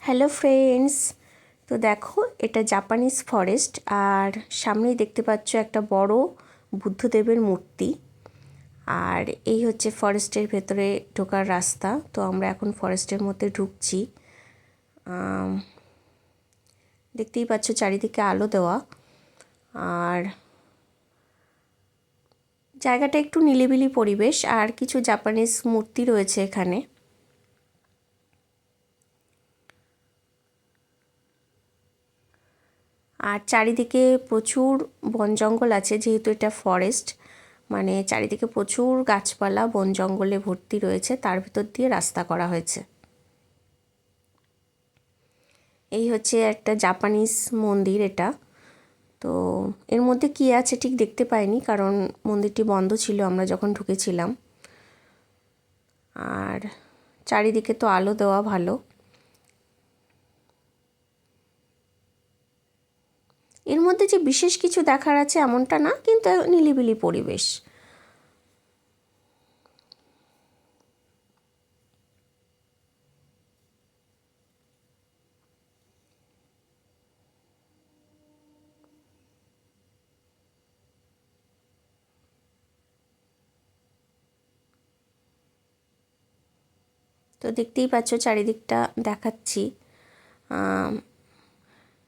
Hello friends, তো দেখো এটা জাপানিজ ফরেস্ট। আর সামনেই দেখতে পাচ্ছ একটা বড় বুদ্ধদেবের মূর্তি। আর এই হচ্ছে ফরেস্টের ভেতরে ঢোকার রাস্তা। তো আমরা এখন ফরেস্টের মধ্যে ঢুকছি। দেখতেই পাচ্ছ চারিদিকে আলো দেওয়া, আর জায়গাটা একটু নিলিবিলি পরিবেশ, আর কিছু জাপানিজ মূর্তি রয়েছে এখানে। আর চারিদিকে প্রচুর বন জঙ্গল আছে, যেহেতু এটা ফরেস্ট, মানে চারিদিকে প্রচুর গাছপালা বন জঙ্গলে ভর্তি রয়েছে। তার ভিতর দিয়ে রাস্তা করা হয়েছে। এই হচ্ছে একটা জাপানিজ মন্দির এটা। তো এর মধ্যে কী আছে ঠিক দেখতে পাইনি, কারণ মন্দিরটি বন্ধ ছিল আমরা যখন ঢুকেছিলাম। আর চারিদিকে তো আলো দেওয়া ভালো। এর মধ্যে যে বিশেষ কিছু দেখার আছে এমনটা না, কিন্তু নিলিবিলি পরিবেশ। তো দেখতেই পাচ্ছ চারিদিকটা দেখাচ্ছি।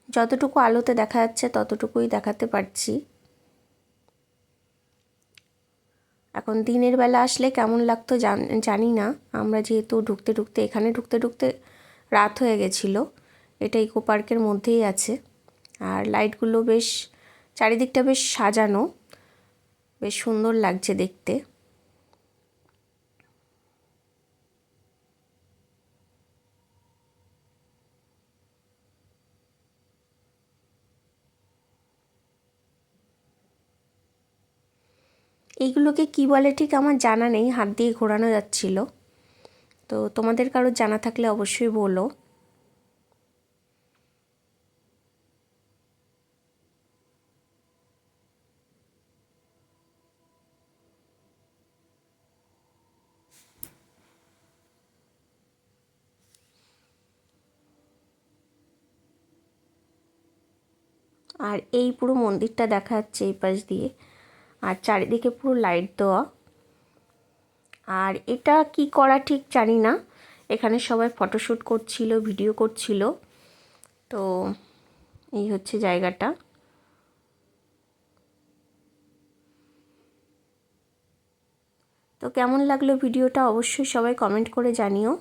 যতটুকু আলোতে দেখা যাচ্ছে ততটুকুই দেখাতে পারছি। এখন দিনের বেলা আসলে কেমন লাগতো জানি না। আমরা যেহেতু এখানে ঢুকতে ঢুকতে রাত হয়ে গেছিলো। এটা ইকো পার্কের মধ্যেই আছে। আর লাইটগুলো বেশ, চারিদিকটা বেশ সাজানো, বেশ সুন্দর লাগছে দেখতে। এইগুলোকে কি বলে ঠিক আমার জানা নেই, হাত দিয়ে ঘোরানো যাচ্ছিল। তো তোমাদের কারো জানা থাকলে অবশ্যই বলো। আর এই পুরো মন্দিরটা দেখা যাচ্ছে এই পাশ দিয়ে, আর চারিদিকে পুরো লাইট দেওয়া। আর এটা কি করা ঠিক জানি না। এখানে সবাই ফটোশ্যুট করছিল, ভিডিও করছিল। তো এই হচ্ছে জায়গাটা। তো কেমন লাগলো ভিডিওটা অবশ্যই সবাই কমেন্ট করে জানিও।